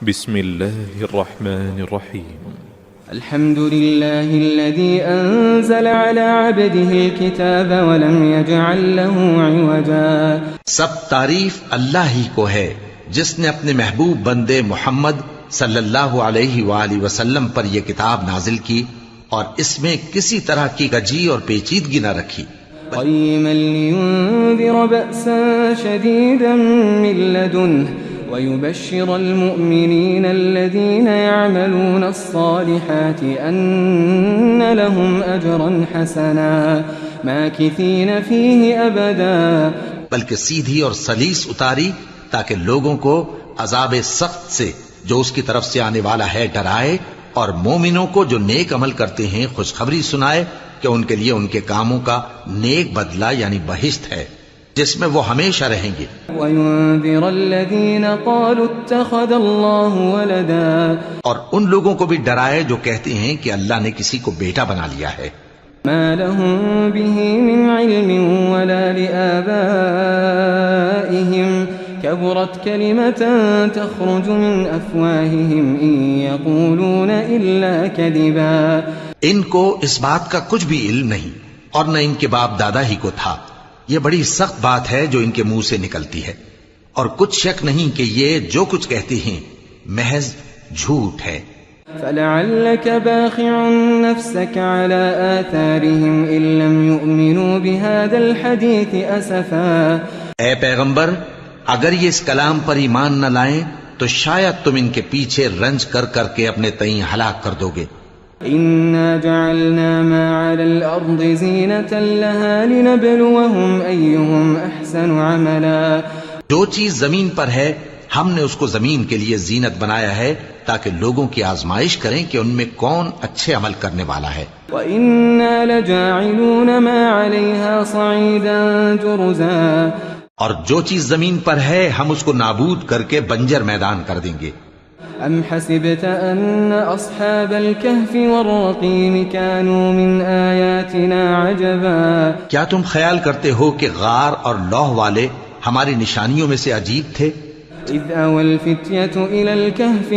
بسم الله الرحمن الرحيم. الحمد لله الذي أنزل على عبده الكتاب ولم يجعل له عوجا. سب تعریف اللہ ہی کو ہے جس نے اپنے محبوب بندے محمد صلی اللہ علیہ وآلہ وسلم پر یہ کتاب نازل کی اور اس میں کسی طرح کی کجی اور پیچیدگی نہ رکھی. قيما لينذر بأسا شديدا من لدنه ويبشر المؤمنين الذين يعملون الصالحات أن لهم أجرا حسنا ماكثين فيه أبدا. بلکہ سیدھی اور سلیس اتاری تاکہ لوگوں کو عذاب سخت سے جو اس کی طرف سے آنے والا ہے ڈرائے، اور مومنوں کو جو نیک عمل کرتے ہیں خوشخبری سنائے کہ ان کے لیے ان کے کاموں کا نیک بدلہ یعنی بہشت ہے جس میں وہ ہمیشہ رہیں گے. وَيُنذِرَ الَّذِينَ قَالُوا اتَّخَذَ اللَّهُ وَلَدًا. اور ان لوگوں کو بھی ڈرائے جو کہتے ہیں کہ اللہ نے کسی کو بیٹا بنا لیا ہے. مَا لَهُم بِهِ مِنْ عِلْمٍ وَلَا لِآبَائِهِمْ كَبُرَتْ كَلِمَةً تَخْرُجُ مِنْ أَفْوَاهِهِمْ إِنْ يَقُولُونَ إِلَّا كَذِبًا. ان کو اس بات کا کچھ بھی علم نہیں اور نہ ان کے باپ دادا ہی کو تھا. یہ بڑی سخت بات ہے جو ان کے منہ سے نکلتی ہے، اور کچھ شک نہیں کہ یہ جو کچھ کہتے ہیں محض جھوٹ ہے. فَلَعَلَّكَ بَاخِعٌ نَفْسَكَ عَلَىٰ آثَارِهِمْ إِن لَّمْ يُؤْمِنُوا بِهَٰذَا الْحَدِيثِ أَسَفًا. اے پیغمبر، اگر یہ اس کلام پر ایمان نہ لائیں تو شاید تم ان کے پیچھے رنج کر کر کے اپنے تئیں ہلاک کر دو گے. إِنَّا جَعَلْنَا مَا عَلَى الْأَرْضِ زِينَةً لَهَا لِنَبْلُوَهُمْ أَيُّهُمْ أَحْسَنُ عَمَلًا. جو چیز زمین پر ہے ہم نے اس کو زمین کے لیے زینت بنایا ہے تاکہ لوگوں کی آزمائش کریں کہ ان میں کون اچھے عمل کرنے والا ہے. وَإِنَّا لَجَاعِلُونَ مَا عَلَيْهَا صَعِيدًا جُرُزًا. اور جو چیز زمین پر ہے ہم اس کو نابود کر کے بنجر میدان کر دیں گے. أَمْ حَسِبْتَ أَنَّ أَصْحَابَ الْكَهْفِ وَالرَّقِيمِ كَانُوا مِنْ آيَاتِنَا عَجَبًا. کیا تم خیال کرتے ہو کہ غار اور لوح والے ہماری نشانیوں میں سے عجیب تھے؟ إِذْ أَوَى الْفِتْيَةُ إِلَى الْكَهْفِ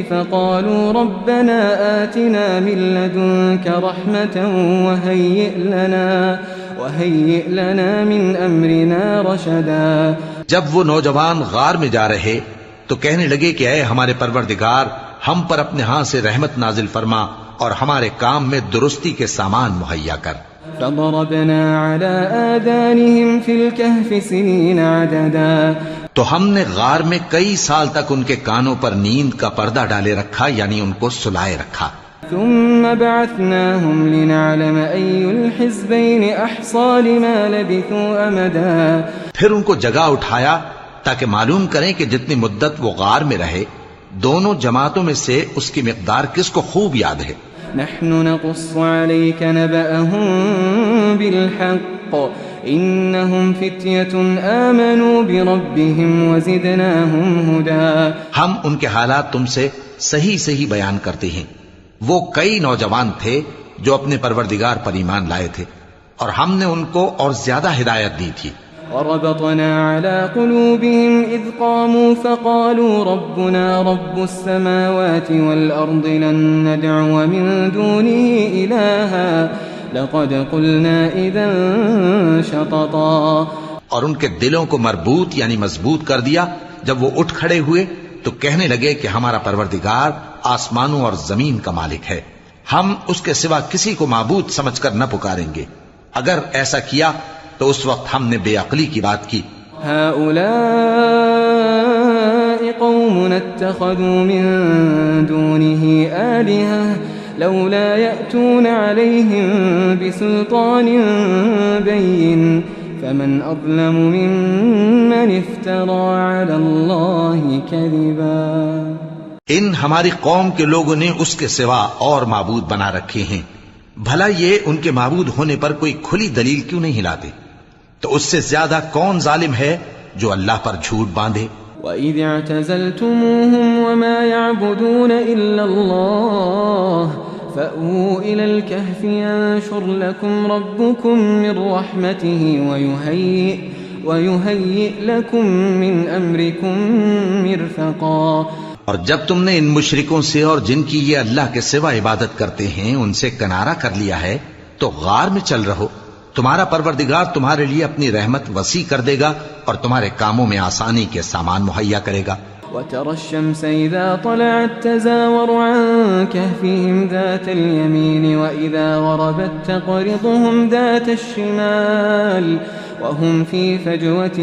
فَقَالُوا رَبَّنَا آتِنَا مِن لَّدُنكَ رَحْمَةً وَهَيِّئْ لَنَا مِنْ أَمْرِنَا رَشَدًا. جب وہ نوجوان غار میں جا رہے تو کہنے لگے کہ اے ہمارے پروردگار، ہم پر اپنے ہاں سے رحمت نازل فرما اور ہمارے کام میں درستی کے سامان مہیا کر. فَضَرَبْنَا عَلَىٰ آذَانِهِمْ فِي الْكَهْفِ سِنِينَ عَدَدًا. تو ہم نے غار میں کئی سال تک ان کے کانوں پر نیند کا پردہ ڈالے رکھا، یعنی ان کو سلائے رکھا. ثم بعثناهم لنعلم أي الحزبين أحصى لما لبثوا أمدا. پھر ان کو جگہ اٹھایا تاکہ معلوم کریں کہ جتنی مدت وہ غار میں رہے دونوں جماعتوں میں سے اس کی مقدار کس کو خوب یاد ہے. نحن نقص عليك نبأهم بالحق إنهم فتية آمنوا بربهم وزدناهم هدى. ہم ان کے حالات تم سے صحیح صحیح بیان کرتے ہیں. وہ کئی نوجوان تھے جو اپنے پروردگار پر ایمان لائے تھے اور ہم نے ان کو اور زیادہ ہدایت دی تھی. وربطنا على قلوبهم إذ قاموا فقالوا ربنا رب السماوات والأرض لن ندعو من دونه إلها لقد قلنا إذا شططا. اور ان کے دلوں کو مربوط یعنی مضبوط کر دیا. جب وہ اٹھ کھڑے ہوئے تو کہنے لگے کہ ہمارا پروردگار آسمانوں اور زمین کا مالک ہے، ہم اس کے سوا کسی کو معبود سمجھ کر نہ پکاریں گے. اگر ایسا کیا تو اس وقت ہم نے بے عقلی کی بات کی. هؤلاء قوم اتخذوا من دونه آلهة لولا يأتون عليهم بسلطان بين فمن أظلم ممن افترى على الله كذبا. ان ہماری قوم کے لوگوں نے اس کے سوا اور معبود بنا رکھے ہیں، بھلا یہ ان کے معبود ہونے پر کوئی کھلی دلیل کیوں نہیں لاتے؟ تو اس سے زیادہ کون ظالم ہے جو اللہ پر جھوٹ باندھے؟ وَإِذِ اعْتَزَلْتُمُوهُمْ وَمَا يَعْبُدُونَ إِلَّا اللَّهَ فَأْوُوا إِلَى الْكَهْفِ يَنشُرْ لَكُمْ رَبُّكُمْ مِنْ رَحْمَتِهِ ويهيئ لكم من أمركم مرفقا۔ اور جب تم نے ان مشرکوں سے اور جن کی یہ اللہ کے سوا عبادت کرتے ہیں ان سے کنارہ کر لیا ہے تو غار میں چل رہو، تمہارا پروردگار تمہارے لیے اپنی رحمت وسیع کر دے گا اور تمہارے کاموں میں آسانی کے سامان مہیا کرے گا۔ وترى الشمس إذا طلعت تزاور عن كهفهم ذات اليمين وإذا غربت تقرضهم ذات الشمال وهم في فجوة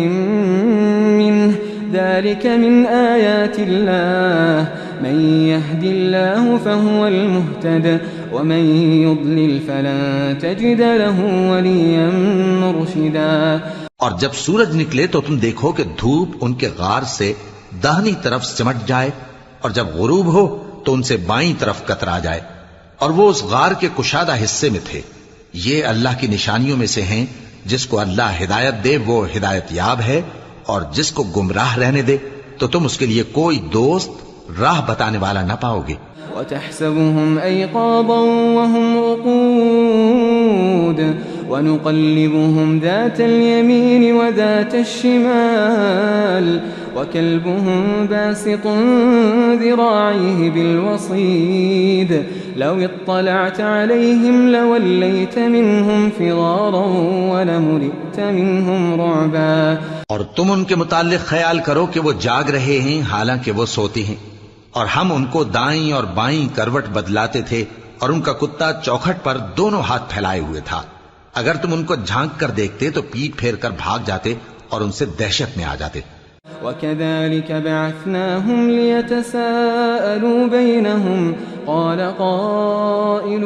منه ذلك من آيات الله من يهد الله فهو المهتد ومن يضلل فلن تجد له وليا مرشدا۔ اور جب سورج نکلے تو تم دیکھو کہ دھوپ ان کے غار سے داہنی طرف سمٹ جائے اور جب غروب ہو تو ان سے بائیں طرف کترا جائے، اور وہ اس غار کے کشادہ حصے میں تھے۔ یہ اللہ کی نشانیوں میں سے ہیں، جس کو اللہ ہدایت دے وہ ہدایت یاب ہے، اور جس کو گمراہ رہنے دے تو تم اس کے لیے کوئی دوست راہ بتانے والا نہ پاؤ گے۔ وتحسبهم أيقاظا وهم رقود ونقلبهم ذات اليمين وذات الشمال وكلبهم باسط ذراعيه بالوصيد لو اطلعت عليهم لوليت منهم فرارا ولملئت منهم رعبا۔ اور تم ان کے متعلق خیال کرو کہ وہ جاگ رہے ہیں حالانکہ وہ سوتے ہیں، اور ہم ان کو دائیں اور بائیں کروٹ بدلاتے تھے، اور ان کا کتا چوکھٹ پر دونوں ہاتھ پھیلائے ہوئے تھا۔ اگر تم ان کو جھانک کر دیکھتے تو پیٹ پھیر کر بھاگ جاتے اور ان سے دہشت میں آ جاتے۔ وَكَذَلِكَ بَعَثْنَاهُمْ لِيَتَسَاءَلُوا بَيْنَهُمْ قَالَ قَائِلٌ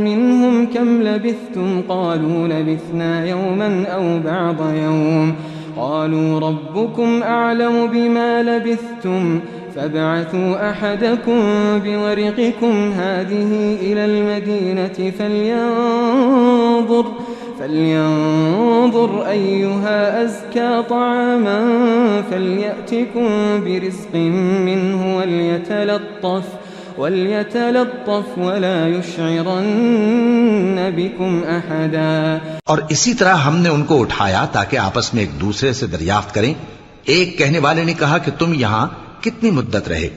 مِّنْهُمْ كَمْ لَبِثْتُمْ قَالُوا لَبِثْنَا يَوْمًا أَوْ بَعْضَ يَوْمٍ قَالُوا رَبُّكُمْ أَعْلَمُ بِمَا لَبِثْتُمْ فابعثوا أحدكم بورقكم هذه إلى المدينة فلينظر أيها أزكى طعاما فليأتكم برزق منه وليتلطف ولا يشعرن بكم أحدا۔ اور اسی طرح ہم نے ان کو اٹھایا تاکہ آپس میں ایک دوسرے سے دریافت کریں۔ ایک کہنے والے نے کہا کہ تم یہاں کتنی مدت رہے؟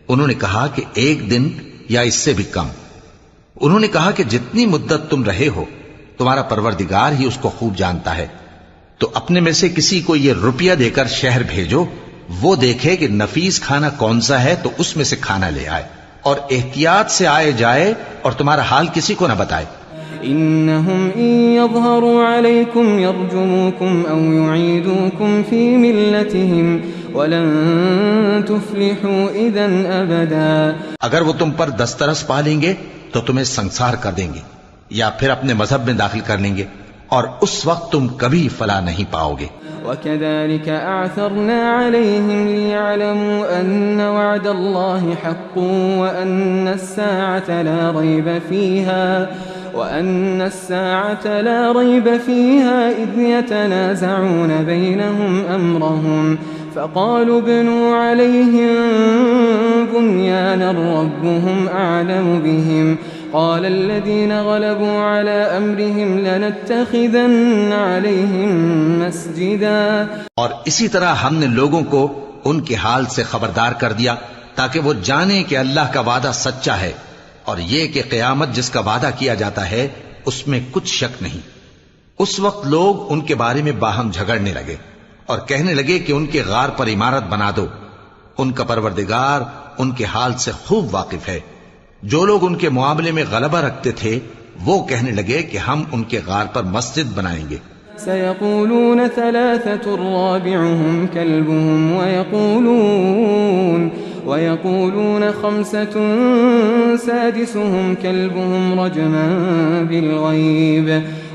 انہوں نے کہا کہ 1 دن یا اس سے بھی کم۔ انہوں نے کہا کہ جتنی مدت تم رہے ہو تمہارا پروردگار ہی اس کو خوب جانتا ہے، تو اپنے میں سے کسی کو یہ روپیہ دے کر شہر بھیجو، وہ دیکھے کہ نفیس کھانا کون سا ہے تو اس میں سے کھانا لے آئے، اور احتیاط سے آئے جائے اور تمہارا حال کسی کو نہ بتائے۔ إنهم إن يظهروا عليكم يرجموكم أو يعيدوكم في ملتهم ولن تفلحوا إذا أبدا۔ اگر وہ تم پر دسترس پا لیں گے تو تمہیں سنسار کر دیں گے یا پھر اپنے مذہب میں داخل کر لیں گے، اور اس وقت تم کبھی فلاح نہیں پاؤ گے۔ وكذلك أعثرنا عليهم ليعلموا أن وعد الله حق وأن الساعة لا ريب فيها إذ يتنازعون بينهم أمرهم فقالوا ابنوا عليهم بنيانا ربهم أعلم بهم قال الذين غلبوا على أمرهم لنتخذن عليهم مسجدا۔ اور اسی طرح ہم نے لوگوں کو ان کے حال سے خبردار کر دیا تاکہ وہ جانیں کہ اللہ کا وعدہ سچا ہے، اور یہ کہ قیامت جس کا وعدہ کیا جاتا ہے اس میں کچھ شک نہیں۔ اس وقت لوگ ان کے بارے میں باہم جھگڑنے لگے اور کہنے لگے کہ ان کے غار پر عمارت بنا دو۔ ان کا پروردگار ان کے حال سے خوب واقف ہے۔ جو لوگ ان کے معاملے میں غلبہ رکھتے تھے وہ کہنے لگے کہ ہم ان کے غار پر مسجد بنائیں گے۔ سيقولون 3 رابعهم كلبهم ويقولون 5 سادسهم كلبهم رجما بالغيب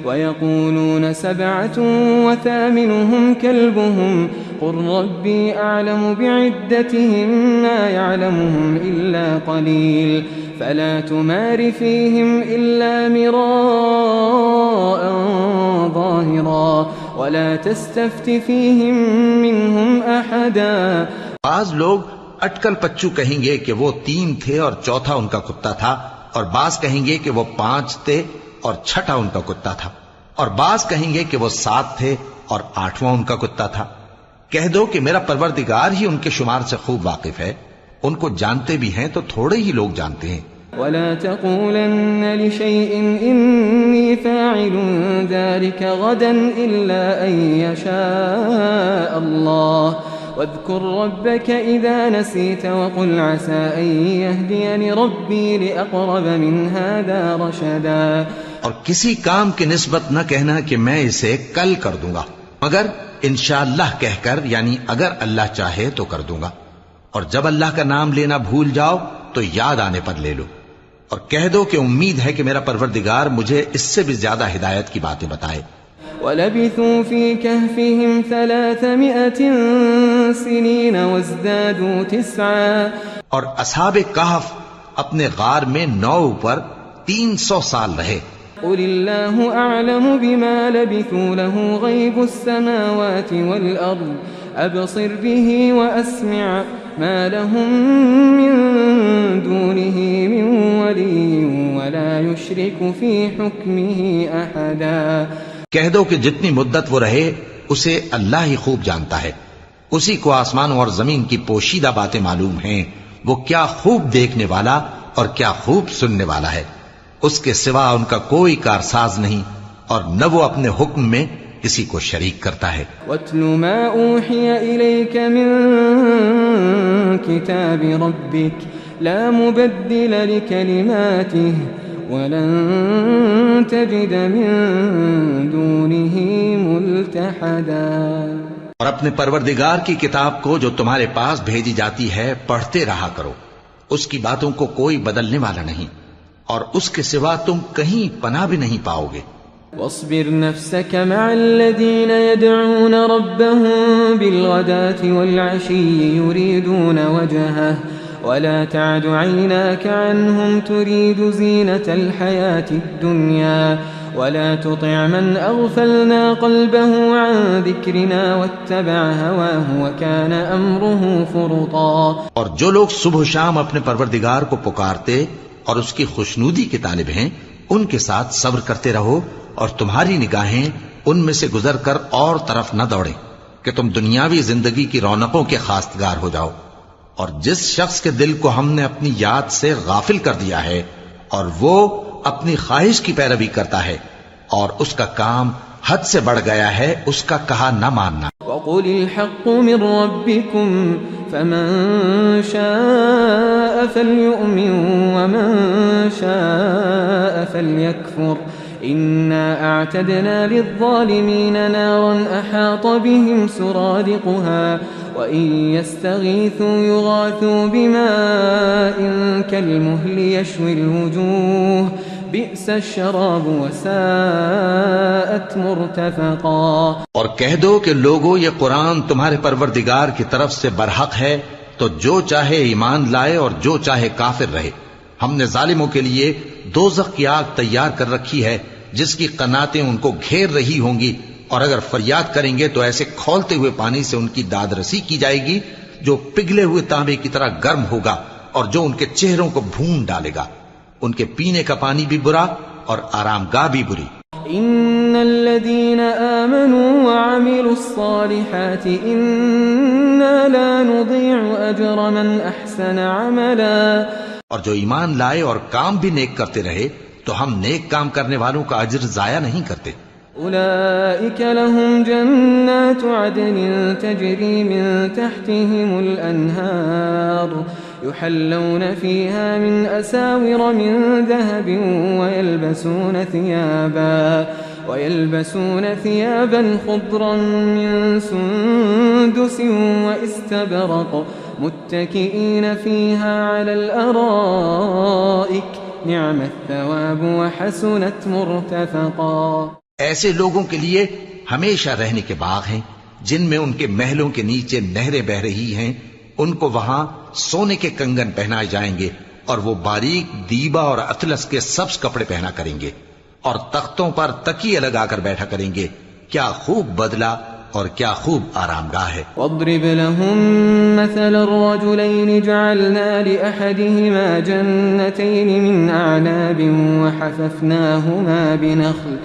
ويقولون 7 وثامنهم كلبهم قل ربي أعلم بعدتهم ما يعلمهم إلا قليل فلا تمار فيهم إلا مراء ظاهرا ولا تستفت فيهم منهم أحدا۔ بعض لوگ اٹکل پچو کہیں گے کہ وہ 3 تھے اور چوتھا ان کا کتا تھا، اور بعض کہیں گے کہ وہ 5 تھے اور چھٹا ان کا کتا تھا، اور بعض کہیں گے کہ وہ 7 تھے اور 8واں ان کا کتا تھا۔ کہہ دو کہ میرا پروردگار ہی ان کے شمار سے خوب واقف ہے، ان کو جانتے بھی ہیں تو تھوڑے ہی لوگ جانتے ہیں۔ ولا تقولن لشيء إني فاعل ذلك غدا إلا أن يشاء الله واذكر ربك إذا نسيت وقل عسى أن يهديني ربي لأقرب من هذا رشدا۔ اور کسی کام کی نسبت نہ کہنا کہ میں اسے کل کر دوں گا، مگر انشاءاللہ کہہ کر، یعنی اگر اللہ چاہے تو کر دوں گا، اور جب اللہ کا نام لینا بھول جاؤ تو یاد آنے پر لے لو، اور کہہ دو کہ امید ہے کہ میرا پروردگار مجھے اس سے بھی زیادہ ہدایت کی باتیں بتائے۔ وَلَبِثُوا فِي كَهْفِهِمْ 300 سِنِينَ وَازْدَادُوا 9۔ اور اصحاب کہف اپنے غار میں 9 پر 300 سال رہے۔ قُلِ اللَّهُ أَعْلَمُ بِمَا لَبِثُوا لَهُ غَيْبُ السَّمَاوَاتِ وَالْأَرْضِ أَبْصِرْ بِهِ وَأَسْمِعْ مَا لَهُم مِّن دُونِهِ مِن وَلِيٍّ وَلَا يُشْرِكُ فِي حُكْمِهِ أَحَدًا۔ کہہ دو کہ جتنی مدت وہ رہے اسے اللہ ہی خوب جانتا ہے، اسی کو آسمانوں اور زمین کی پوشیدہ باتیں معلوم ہیں، وہ کیا خوب دیکھنے والا اور کیا خوب سننے والا ہے، اس کے سوا ان کا کوئی کارساز نہیں، اور نہ وہ اپنے حکم میں کسی کو شریک کرتا ہے۔ وَاتْلُ مَا أُوحِيَ إِلَيْكَ مِن كِتَابِ رَبِّكَ لَا مُبَدِّلَ لِكَلِمَاتِهِ وَلَن تَجِدَ مِن دُونِهِ مُلْتَحَدًا۔ اور اپنے پروردگار کی کتاب کو جو تمہارے پاس بھیجی جاتی ہے پڑھتے رہا کرو، اس کی باتوں کو کوئی بدلنے والا نہیں، اور اس کے سوا تم کہیں پناہ بھی نہیں پاؤ گے۔ واصبر نفسك مع الذين يدعون ربهم بالغداة والعشي يريدون وجهه ولا تعد عيناك عنهم تريد زينة الحياة الدنيا ولا تطع من أغفلنا قلبه عن ذكرنا واتبع هواه وكان أمره فرطا۔ اور جو لوگ صبح و شام اپنے پروردگار کو پکارتے اور اس کی خوشنودی کے طالب ہیں، ان کے ساتھ صبر کرتے رہو، اور تمہاری نگاہیں ان میں سے گزر کر اور طرف نہ دوڑیں کہ تم دنیاوی زندگی کی رونقوں کے خواستگار ہو جاؤ۔ اور جس شخص کے دل کو ہم نے اپنی یاد سے غافل کر دیا ہے اور وہ اپنی خواہش کی پیروی کرتا ہے اور اس کا کام حد سے بڑھ گیا ہے، اس کا کہا نہ ماننا۔ وَقُلِ الْحَقُّ مِن رَّبِّكُمْ فَمَن شَاءَ فَلْيُؤْمِن وَمَن شَاءَ فَلْيَكْفُرْ إِنَّا أَعْتَدْنَا لِلظَّالِمِينَ نَارًا أَحَاطَ بِهِمْ سُرَادِقُهَا وَإِن يَسْتَغِيثُوا يُغَاثُوا بِمَاءٍ كَالْمُهْلِ يَشْوِي الْوُجُوهَ بِئْسَ الشَّرَابُ وَسَاءَتْ مُرْتَفَقًا۔ اور کہہ دو کہ لوگو یہ قرآن تمہارے پروردگار کی طرف سے برحق ہے، تو جو چاہے ایمان لائے اور جو چاہے کافر رہے۔ ہم نے ظالموں کے لیے دوزخ کی آگ تیار کر رکھی ہے جس کی قناتیں ان کو گھیر رہی ہوں گی، اور اگر فریاد کریں گے تو ایسے کھولتے ہوئے پانی سے ان کی داد رسی کی جائے گی جو پگھلے ہوئے تانبے کی طرح گرم ہوگا اور جو ان کے چہروں کو بھون ڈالے گا۔ ان کے پینے کا پانی بھی برا اور آرام گاہ بھی بری۔ ان الذين آمنوا وعملوا الصالحات انا لا نضيع اجر من احسن عملا۔ اور جو ایمان لائے اور کام بھی نیک کرتے رہے تو ہم نیک کام کرنے والوں کا اجر ضائع نہیں کرتے۔ اولئک لهم جنات عدن تجری من تحتهم الانہار يحلون فيها من أساور من ذهب ويلبسون ثيابا خضرا من سندس واستبرق متكئين فيها على الأرائك نعم الثواب وحسنت مرتفقا۔ ایسے لوگوں کے لیے ہمیشہ رہنے کے باغ ہیں جن میں ان کے محلوں کے نیچے نہریں بہ رہی ہیں، ان کو وہاں سونے کے کنگن پہنائے جائیں گے اور وہ باریک دیبا اور اطلس کے سبز کپڑے پہنا کریں گے اور تختوں پر تکیے لگا کر بیٹھا کریں گے۔ کیا خوب بدلہ اور کیا خوب آرام گاہ ہے۔ واضرب لهم مثل الرجلين جعلنا لأحدهما جنتين من أعناب وحففناهما بنخل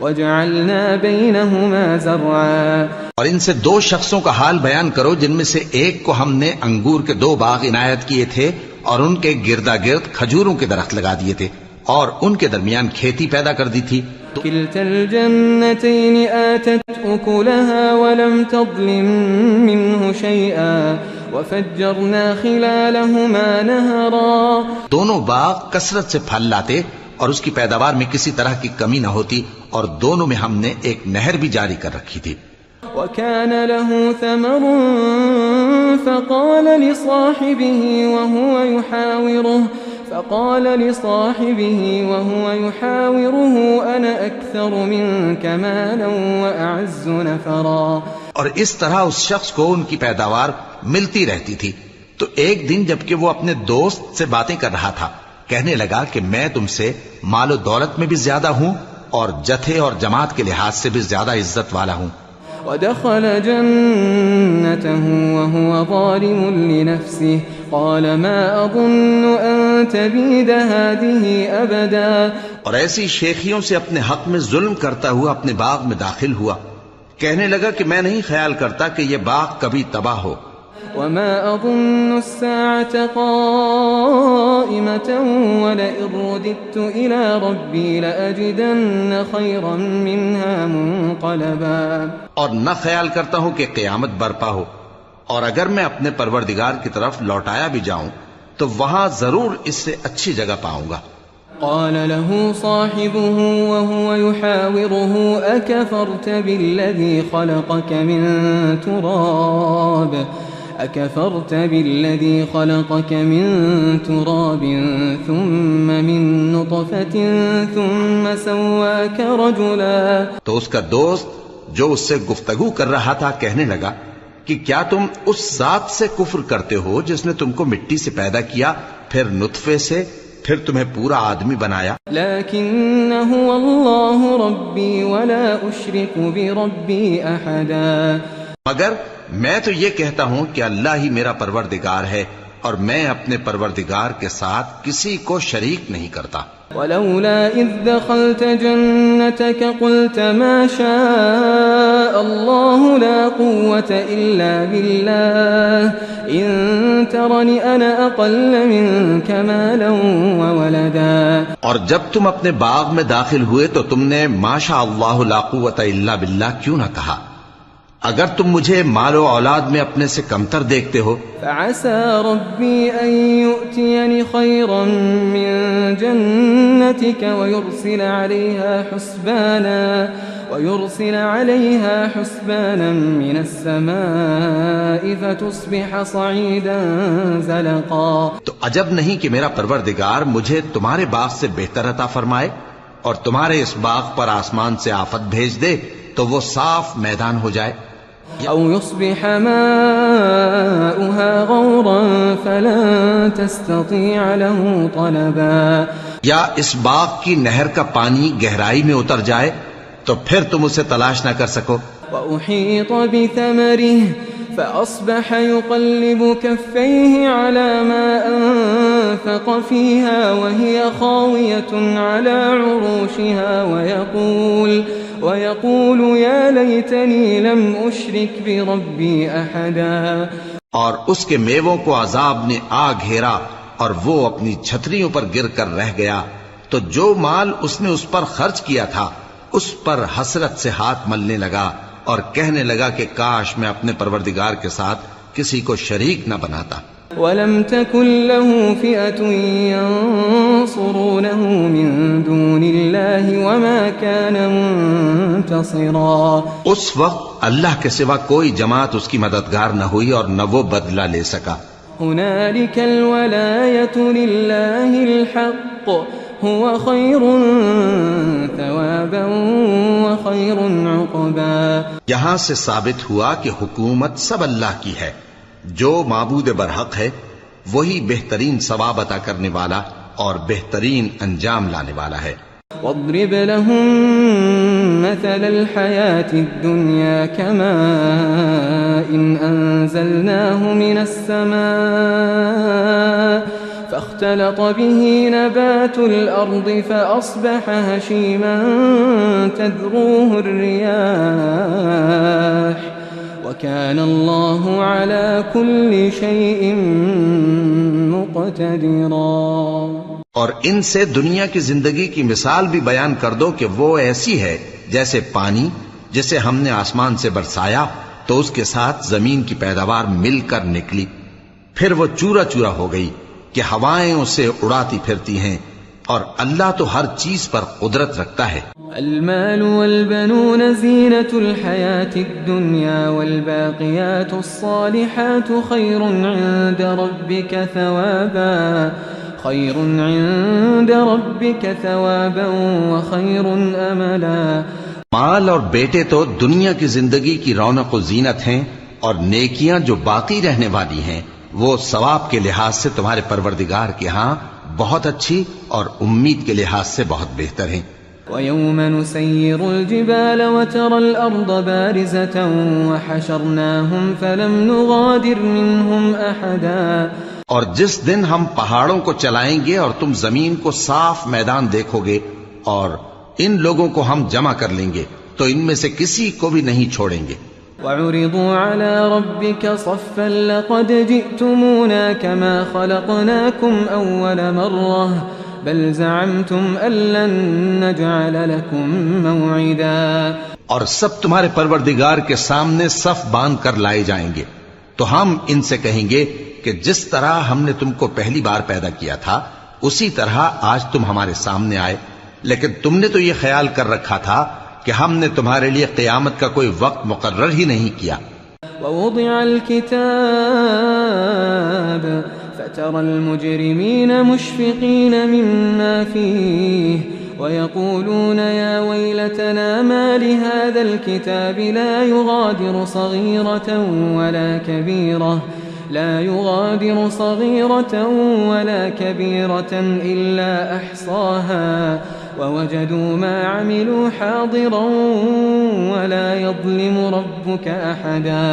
وجعلنا بينهما زرعا. اور ان سے دو شخصوں کا حال بیان کرو جن میں سے ایک کو ہم نے انگور کے 2 باغ عنایت کیے تھے اور ان کے گردا گرد کھجوروں کے درخت لگا دیے تھے اور ان کے درمیان کھیتی پیدا کر دی تھی. كلتا الجنتين آتت أكلها ولم تظلم منه شيئا وفجرنا خلالهما نهرا. دونوں باغ کثرت سے پھل لاتے اور اس کی پیداوار میں کسی طرح کی کمی نہ ہوتی اور دونوں میں ہم نے ایک نہر بھی جاری کر رکھی تھی. وكان له ثمر فقال لصاحبه وهو يحاوره أنا أكثر منك مالا وأعز نفرا. اور اس طرح اس شخص کو ان کی پیداوار ملتی رہتی تھی تو ایک دن جبکہ وہ اپنے دوست سے باتیں کر رہا تھا کہنے لگا کہ میں تم سے مال و دولت میں بھی زیادہ ہوں اور جتھے اور جماعت کے لحاظ سے بھی زیادہ عزت والا ہوں. ودخل جنته وهو ظالم لنفسه قال ما أظن أن تبيد هذه أبدا. اور ایسی شیخیوں سے اپنے حق میں ظلم کرتا ہوا اپنے باغ میں داخل ہوا کہنے لگا کہ میں نہیں خیال کرتا کہ یہ باغ کبھی تباہ ہو. وما أظن الساعة قائمة ولئن رددت إلى ربي لأجدن خيرا منها منقلبا. اور نہ خیال کرتا ہوں کہ قیامت برپا ہو اور اگر میں اپنے پروردگار کی طرف لوٹایا بھی جاؤں تو وہاں ضرور اس سے اچھی جگہ پاؤں گا. قال له صاحبه وهو يحاوره أكفرت بالذي خلقك من تراب ثم من نطفة ثم سواك رجلا. تو اس کا دوست جو اس سے گفتگو کر رہا تھا کہنے لگا کہ کیا تم اس ذات سے کفر کرتے ہو جس نے تم کو مٹی سے پیدا کیا پھر نطفے سے پھر تمہیں پورا آدمی بنایا. لیکن هو اللہ ربی ولا اشرک بربی احدا. مگر میں تو یہ کہتا ہوں کہ اللہ ہی میرا پروردگار ہے اور میں اپنے پروردگار کے ساتھ کسی کو شریک نہیں کرتا. ولولا اذ دخلت جنتك قلت ما شاء الله لا قوة الا بالله ان ترني انا اقل منك مالا وولدا. اور جب تم اپنے باغ میں داخل ہوئے تو تم نے ما شاء اللہ لا قوة الا باللہ کیوں نہ کہا اگر تم مجھے مال و اولاد میں اپنے سے کمتر دیکھتے ہو. فعسى ربي أن يؤتيني خيرا من جنتك ويرسل عليها حسبانا من السماء فتصبح صعيدا زلقا. تو عجب نہیں کہ میرا پروردگار مجھے تمہارے باغ سے بہتر عطا فرمائے اور تمہارے اس باغ پر آسمان سے آفت بھیج دے تو وہ صاف میدان ہو جائے. أو يصبح ماؤها غورا فلن تستطيع له طلبا. یا اس باغ کی نہر کا پانی گہرائی میں اتر جائے تو پھر تم اسے تلاش نہ کر سکو. وأحيط بثمره فأصبح يقلب كفيه على ما أنفق فيها وهي خاوية على عروشها ويقول يا ليتني لم أشرك بربي أحدا. اور اس کے میووں کو عذاب نے آ گھیرا اور وہ اپنی چھتریوں پر گر کر رہ گیا تو جو مال اس نے اس پر خرچ کیا تھا اس پر حسرت سے ہاتھ ملنے لگا اور کہنے لگا کہ کاش میں اپنے پروردگار کے ساتھ کسی کو شریک نہ بناتا. وَلَمْ تَكُنْ لَهُ فِئَةٌ يَنصُرُونَهُ مِن دُونِ اللَّهِ وَمَا كَانَ مُنْتَصِرًا. اس وقت اللہ کے سوا کوئی جماعت اس کی مددگار نہ ہوئی اور نہ وہ بدلہ لے سکا. هُنَالِكَ الْوَلَايَةُ لِلَّهِ الْحَقِّ هُوَ خَيْرٌ ثَوَابًا وَخَيْرٌ عُقْبًا. یہاں سے ثابت ہوا کہ حکومت سب اللہ کی ہے. جو معبود برحق ہے وہی بہترین ثواب عطا کرنے والا اور بہترین انجام لانے والا ہے. واضرب لهم مثل الحياة الدنيا كماء أنزلناه من السماء فاختلط به نبات الأرض فأصبح هشيما تذروه الرياح وكان الله على كل شيء مقتدرا۔ اور ان سے دنیا کی زندگی کی مثال بھی بیان کر دو کہ وہ ایسی ہے جیسے پانی جسے ہم نے آسمان سے برسایا تو اس کے ساتھ زمین کی پیداوار مل کر نکلی، پھر وہ چورا چورا ہو گئی کہ ہوائیں اسے اڑاتی پھرتی ہیں، اور اللہ تو ہر چیز پر قدرت رکھتا ہے۔ المال والبنون زينة الحياة الدنيا والباقيات الصالحات خير عند ربك ثوابا وخير املا۔ مال اور بیٹے تو دنیا کی زندگی کی رونق و زینت ہیں، اور نیکیاں جو باقی رہنے والی ہیں وہ ثواب کے لحاظ سے تمہارے پروردگار کے ہاں بہت اچھی اور امید کے لحاظ سے بہت بہتر ہیں۔ وَيَوْمَ نُسَيِّرُ الْجِبَالَ وَتَرَى الْأَرْضَ بَارِزَةً وَحَشَرْنَاهُمْ فَلَمْ نُغَادِرْ مِنْهُمْ أَحَدًا۔ اور جس دن ہم پہاڑوں کو چلائیں گے اور تم زمین کو صاف میدان دیکھو گے، اور ان لوگوں کو ہم جمع کر لیں گے تو ان میں سے کسی کو بھی نہیں چھوڑیں گے۔ وَعُرِضُوا عَلَى رَبِّكَ صَفًّا لَقَدْ جِئْتُمُونَا كَمَا خَلَقْنَاكُمْ أَوَّلَ مَرَّةٍ بَلْ زَعَمْتُمْ أَن لَّن نَّجْعَلَ لَكُم مَّوْعِدًا۔ اور سب تمہارے پروردگار کے سامنے صف باندھ کر لائے جائیں گے، تو ہم ان سے کہیں گے کہ جس طرح ہم نے تم کو پہلی بار پیدا کیا تھا اسی طرح آج تم ہمارے سامنے آئے، لیکن تم نے تو یہ خیال کر رکھا تھا کہ ہم نے تمہارے لیے قیامت کا کوئی وقت مقرر ہی نہیں کیا۔ ووضع الكتاب فترى المجرمين مشفقين مما فيه ويقولون يا ويلتنا ما لهذا الكتاب لا يغادر صغيرة ولا كبيرة إلا أحصاها ووجدوا ما عملوا حاضرا ولا يظلم ربك أحدا۔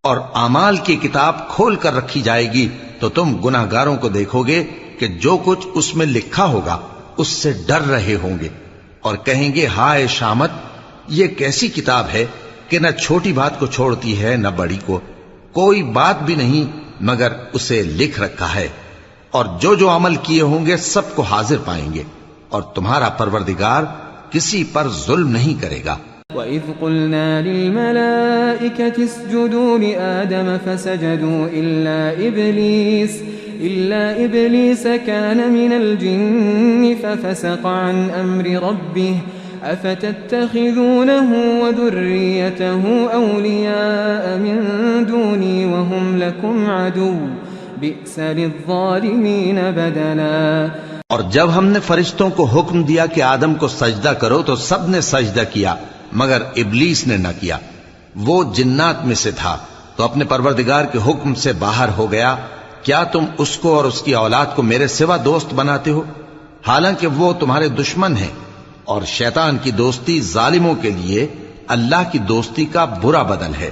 اور اعمال کی کتاب کھول کر رکھی جائے گی تو تم گناہگاروں کو دیکھو گے کہ جو کچھ اس میں لکھا ہوگا اس سے ڈر رہے ہوں گے، اور کہیں گے ہائے شامت، یہ کیسی کتاب ہے کہ نہ چھوٹی بات کو چھوڑتی ہے نہ بڑی کو، کوئی بات بھی نہیں مگر اسے لکھ رکھا ہے، اور جو جو عمل کیے ہوں گے سب کو حاضر پائیں گے، اور تمہارا پروردگار کسی پر ظلم نہیں کرے گا۔ وَإِذْ قُلْنَا لِلْمَلَائِكَةِ اسْجُدُوا لِآدَمَ فَسَجَدُوا إِلَّا إِبْلِيسَ كَانَ مِنَ الْجِنِّ فَفَسَقَ عَنْ أَمْرِ رَبِّهِ أَفَتَتَّخِذُونَهُ وَذُرِّيَّتَهُ أَوْلِيَاءَ مِن دُونِي وَهُمْ لَكُمْ عَدُوٌّ بِئْسَ لِلظَّالِمِينَ بَدَلًا۔ اور جب ہم نے فرشتوں کو حکم دیا کہ آدم کو سجدہ کرو تو سب نے سجدہ کیا مگر ابلیس نے نہ کیا، وہ جنات میں سے تھا تو اپنے پروردگار کے حکم سے باہر ہو گیا۔ کیا تم اس کو اور اس کی اولاد کو میرے سوا دوست بناتے ہو، حالانکہ وہ تمہارے دشمن ہیں، اور شیطان کی دوستی ظالموں کے لیے اللہ کی دوستی کا برا بدل ہے۔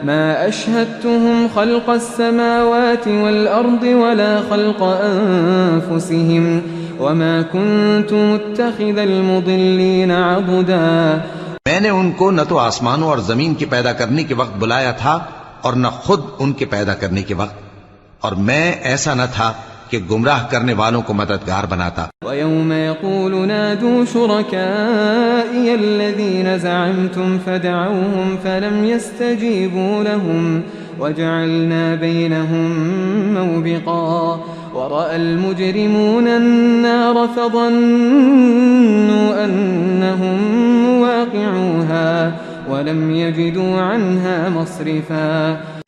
ما أشهدتهم خلق السماوات والأرض ولا خلق أنفسهم وما كنت متخذ المضلين عضدا۔ میں نے ان کو نہ تو آسمانوں اور زمین کی پیدا کرنے کے وقت بلایا تھا اور نہ خود ان کے پیدا کرنے کے وقت، اور میں ایسا نہ تھا کہ گمراہ کرنے والوں کو مددگار بناتا۔ وَيَوْمَ يَقُولُ نَادُوا شُرَكَائِيَ الَّذِينَ زَعَمْتُمْ فَدَعَوْهُمْ فَلَمْ يَسْتَجِيبُوا لَهُمْ وَجَعَلْنَا بَيْنَهُمْ مَوْبِقًا وَرَأَى الْمُجْرِمُونَ النَّارَ فَظَنُّوا أَنَّهُمْ مُوَاقِعُوهَا وَلَمْ يَجِدُوا عَنْهَا مَصْرِفًا۔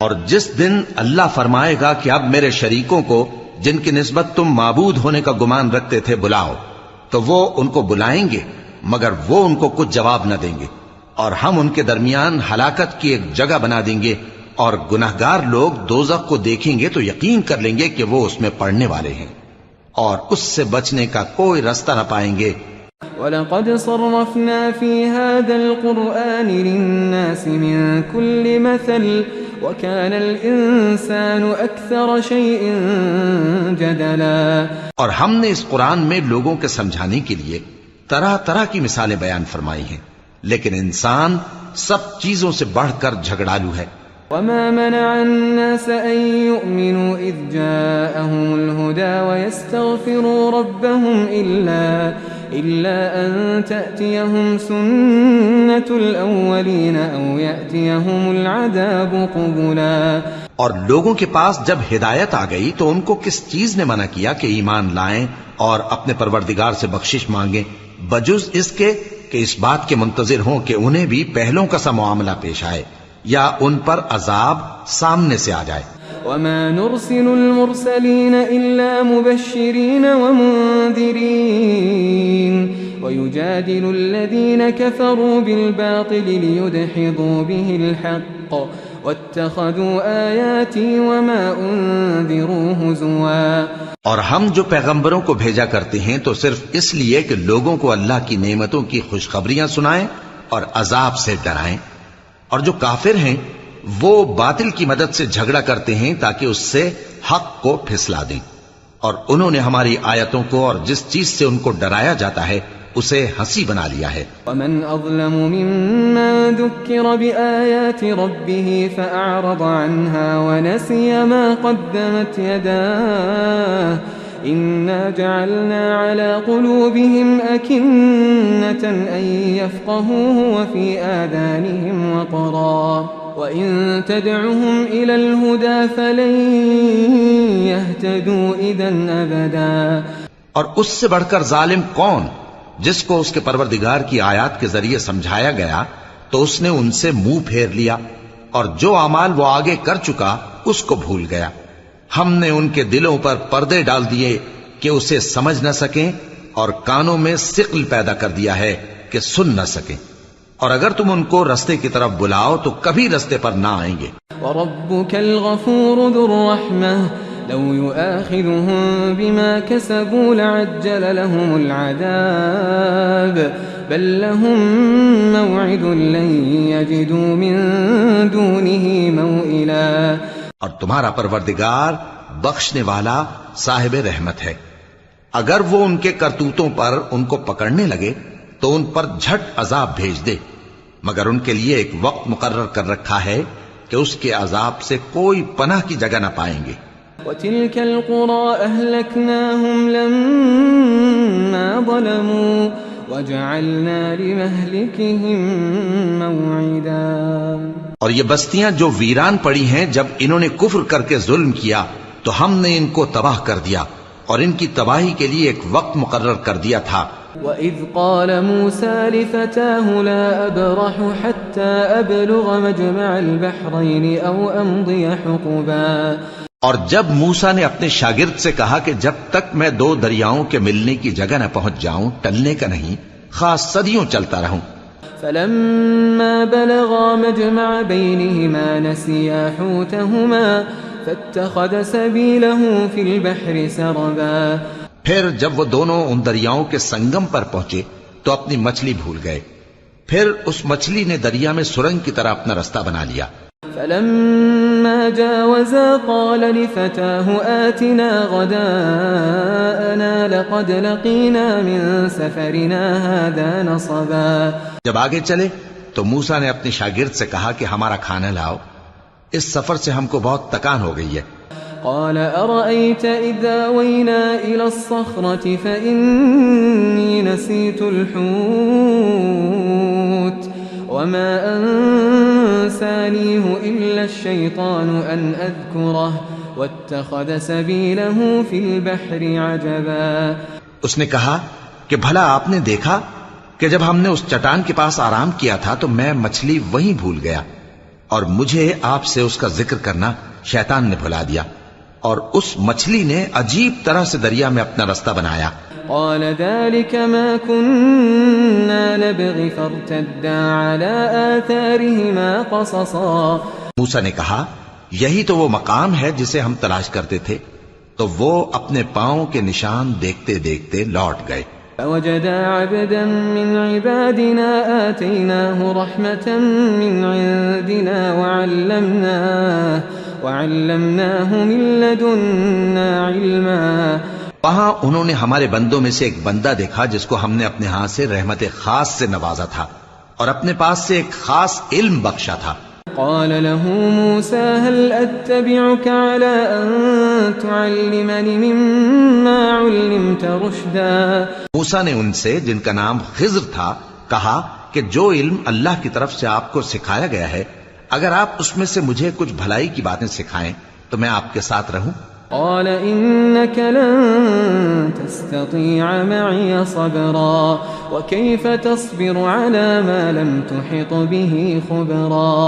اور جس دن اللہ فرمائے گا کہ اب میرے شریکوں کو جن کی نسبت تم معبود ہونے کا گمان رکھتے تھے بلاؤ، تو وہ ان کو بلائیں گے مگر وہ ان کو کچھ جواب نہ دیں گے، اور ہم ان کے درمیان ہلاکت کی ایک جگہ بنا دیں گے، اور گناہگار لوگ دوزخ کو دیکھیں گے تو یقین کر لیں گے کہ وہ اس میں پڑنے والے ہیں، اور اس سے بچنے کا کوئی راستہ نہ پائیں گے۔ وَلَقَدْ صَرَّفْنَا فِي هَذَا الْقُرْآنِ لِلنَّاسِ مِنْ كُلِّ مَثَلٍ وكان الإنسان أكثر شيء جدلا. اور ہم نے اس قرآن میں لوگوں کے سمجھانے کے لیے طرح طرح کی مثالیں بیان فرمائی ہیں، لیکن انسان سب چیزوں سے بڑھ کر جھگڑالو ہے. وما منع الناس أن يؤمنوا إذ جاءهم الهدى ويستغفروا ربهم إلا أن تأتيهم سنة الأولين أو يأتيهم العذاب قبلا. اور لوگوں کے پاس جب ہدایت آ گئی تو ان کو کس چیز نے منع کیا کہ ایمان لائیں اور اپنے پروردگار سے بخشش مانگیں، بجز اس کے کہ اس بات کے منتظر ہوں کہ انہیں بھی پہلوں کا سا معاملہ پیش آئے یا ان پر عذاب سامنے سے آ جائے. وما نرسل المرسلين إلا مبشرين ومنذرين ويجادل الذين كفروا بالباطل ليدحضوا به الحق واتخذوا آياتي وما أنذروا هزوا. اور ہم جو پیغمبروں کو بھیجا کرتے ہیں تو صرف اس لیے کہ لوگوں کو اللہ کی نعمتوں کی خوشخبریاں سنائیں اور عذاب سے ڈرائیں، اور جو کافر ہیں وہ باطل کی مدد سے جھگڑا کرتے ہیں تاکہ اس سے حق کو پھسلا دیں، اور انہوں نے ہماری آیتوں کو اور جس چیز سے ان کو ڈرایا جاتا ہے اسے ہنسی بنا لیا ہے. ومن اظلم ممن ذكر بآيات ربه فأعرض عنها ونسي ما قدمت يداه إنا جعلنا على قلوبهم أكنة أن يفقهوه وفي آذانهم وقرا وإن تدعهم إلى الهدى فلن يهتدوا إذا أبدا. اور اس سے بڑھ کر ظالم کون جس کو اس کے پروردگار کی آیات کے ذریعے سمجھایا گیا تو اس نے ان سے منہ پھیر لیا، اور جو اعمال وہ آگے کر چکا اس کو بھول گیا. ہم نے ان کے دلوں پر پردے ڈال دیے کہ اسے سمجھ نہ سکیں، اور کانوں میں ثقل پیدا کر دیا ہے کہ سن نہ سکیں، اور اگر تم ان کو رستے کی طرف بلاؤ تو کبھی رستے پر نہ آئیں گے. وَرَبُّكَ الْغَفُورُ ذُو الرَّحْمَةِ لو يؤاخذهم بما كسبوا لعجل لهم العذاب بل لهم موعد لن يجدوا من دونه موئلا. اور تمہارا پروردگار بخشنے والا صاحب رحمت ہے، اگر وہ ان کے کرتوتوں پر ان کو پکڑنے لگے تو ان پر جھٹ عذاب بھیج دے، مگر ان کے لیے ایک وقت مقرر کر رکھا ہے کہ اس کے عذاب سے کوئی پناہ کی جگہ نہ پائیں گے. وَتِلْكَ الْقُرَىٰ أَهْلَكْنَاهُمْ لَمَّا ظَلَمُوا وَجَعَلْنَا لِمَهْلِكِهِمْ مَوْعِدًا. اور یہ بستیاں جو ویران پڑی ہیں جب انہوں نے کفر کر کے ظلم کیا تو ہم نے ان کو تباہ کر دیا اور ان کی تباہی کے لیے ایک وقت مقرر کر دیا تھا. وَإِذْ قَالَ مُوسَىٰ لِفَتَاهُ لَا أَبْرَحُ حَتَّىٰ أَبْلُغَ مَجْمَعَ الْبَحْرَيْنِ أَوْ أَمْضِيَ حُقُبًا. اور جب موسیٰ نے اپنے شاگرد سے کہا کہ جب تک میں دو دریاؤں کے ملنے کی جگہ نہ پہنچ جاؤں ٹلنے کا نہیں، خاص صدیوں چلتا رہوں. فَلَمَّا بَلَغَا مَجْمَعَ بَيْنِهِمَا نَسِيَا حُوتَهُمَا فَاتَّخَذَ سَبِيلَهُ فِي الْبَحْرِ سَرَبًا. پھر جب وہ دونوں ان دریاؤں کے سنگم پر پہنچے تو اپنی مچھلی بھول گئے، پھر اس مچھلی نے دریا میں سرنگ کی طرح اپنا رستہ بنا لیا. فَلَمَّا جَاوَزَا قَالَ لِفَتَاهُ آتِنَا غَدَاءَنَا لَقَدْ لَقِينَا مِن سَفَرِنَا هَٰذَا نَصَبًا. جب آگے چلے تو موسیٰ نے اپنے شاگرد سے کہا کہ ہمارا کھانا لاؤ، اس سفر سے ہم کو بہت تکان ہو گئی ہے. قال أرأيت إذا وينا إلى الصخرة فإني نسيت الحوت وما أنسانيه إلا الشيطان أن أذكره واتخذ سبيله في البحر عجبا. اس نے کہا کہ بھلا آپ نے دیکھا کہ جب ہم نے اس چٹان کے پاس آرام کیا تھا تو میں مچھلی وہیں بھول گیا، اور مجھے آپ سے اس کا ذکر کرنا شیطان نے بھلا دیا، اور اس مچھلی نے عجیب طرح سے دریا میں اپنا رستہ بنایا. قال ذلك ما كنا نبغي فارتدا على آثارهما قصصا. موسیٰ نے کہا یہی تو وہ مقام ہے جسے ہم تلاش کرتے تھے، تو وہ اپنے پاؤں کے نشان دیکھتے دیکھتے لوٹ گئے. فوجدا عبدا من عبادنا آتيناه رحمة من عندنا وعلمناه من لدنا علما. وہاں انہوں نے ہمارے بندوں میں سے ایک بندہ دیکھا جس کو ہم نے اپنے ہاں سے رحمت خاص سے نوازا تھا اور اپنے پاس سے ایک خاص علم بخشا تھا. قال له موسى هل أتبعك على أن تعلمني مما علمت رشدا. موسیٰ نے ان سے جن کا نام خضر تھا کہا کہ جو علم اللہ کی طرف سے آپ کو سکھایا گیا ہے اگر آپ اس میں سے مجھے کچھ بھلائی کی باتیں سکھائیں تو میں آپ کے ساتھ رہوں. قال إنك لن تستطيع معي صبرا وكيف تصبر على ما لم تحط به خبرا.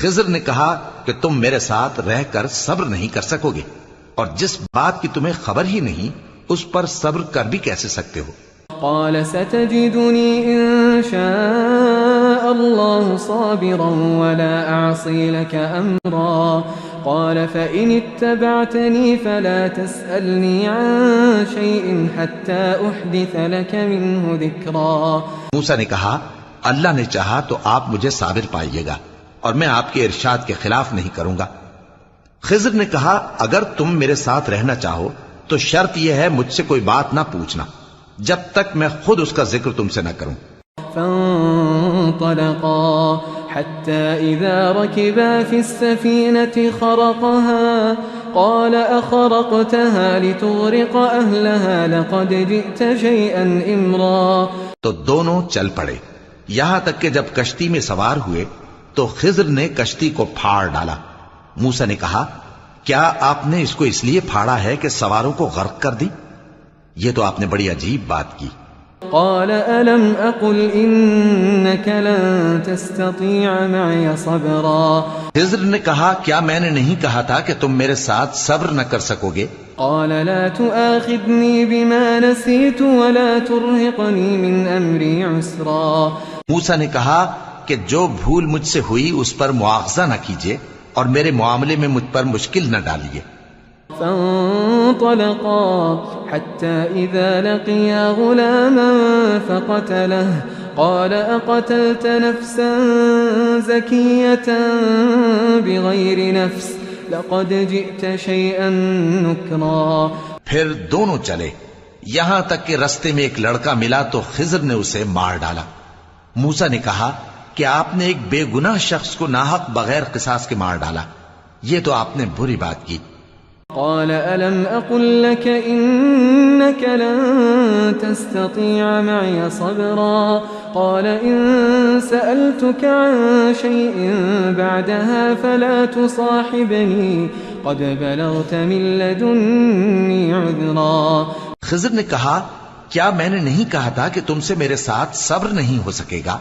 خضر نے کہا کہ تم میرے ساتھ رہ کر صبر نہیں کر سکو گے اور جس بات کی تمہیں خبر ہی نہیں اس پر صبر کر بھی کیسے سکتے ہو. قال ستجدني إن شاء الله صابرا ولا أعصي لك أمرا. قال فإن اتبعتني فلا تسألني عن شيء حتى أحدث لك منه ذكرا. موسیٰ نے کہا اللہ نے چاہا تو آپ مجھے صابر پائیے گا اور میں آپ کے ارشاد کے خلاف نہیں کروں گا. خضر نے کہا اگر تم میرے ساتھ رہنا چاہو تو شرط یہ ہے مجھ سے کوئی بات نہ پوچھنا جب تک میں خود اس کا ذکر تم سے نہ کروں. فانطلقا حتى إذا ركبا في السفينة خرقها قال أخرقتها لتغرق أهلها لقد جئت شيئا إمرا. تو دونوں چل پڑے یہاں تک کہ جب کشتی میں سوار ہوئے تو خضر نے کشتی کو پھاڑ ڈالا. موسیٰ نے کہا کیا آپ نے اس کو اس لیے پھاڑا ہے کہ سواروں کو غرق کر دی؟ یہ تو آپ نے بڑی عجیب بات کی. قال ألم أقل إنك لن تستطيع معي صبرا. خضر نے کہا کیا میں نے نہیں کہا تھا کہ تم میرے ساتھ صبر نہ کر سکو گے؟ قال لا تؤاخذني بما نسيت ولا ترهقني من أمري عسرا. موسیٰ نے کہا کہ جو بھول مجھ سے ہوئی اس پر مواخذہ نہ کیجیے اور میرے معاملے میں مجھ پر مشکل نہ ڈالیے. فانطلقا حتى إذا لقيا غلاما فقتله قال أقتلت نفسا زكية بغير نفس لقد جئت شيئا نكرا. پھر دونوں چلے یہاں تک کہ رستے میں ایک لڑکا ملا تو خضر نے اسے مار ڈالا. موسیٰ نے کہا کہ آپ نے ایک بے گناہ شخص کو ناحق بغیر قصاص کے مار ڈالا یہ تو آپ نے بری بات کی. قال ألم أقل لك إنك لن تستطيع معي صبرا. قال إن سألتك عن شيء بعدها فلا تصاحبني قد بلغت من لدني عذرا. خضر نے کہا کیا میں نے نہیں کہا تھا کہ تم سے میرے ساتھ صبر نہیں ہو سکے گا؟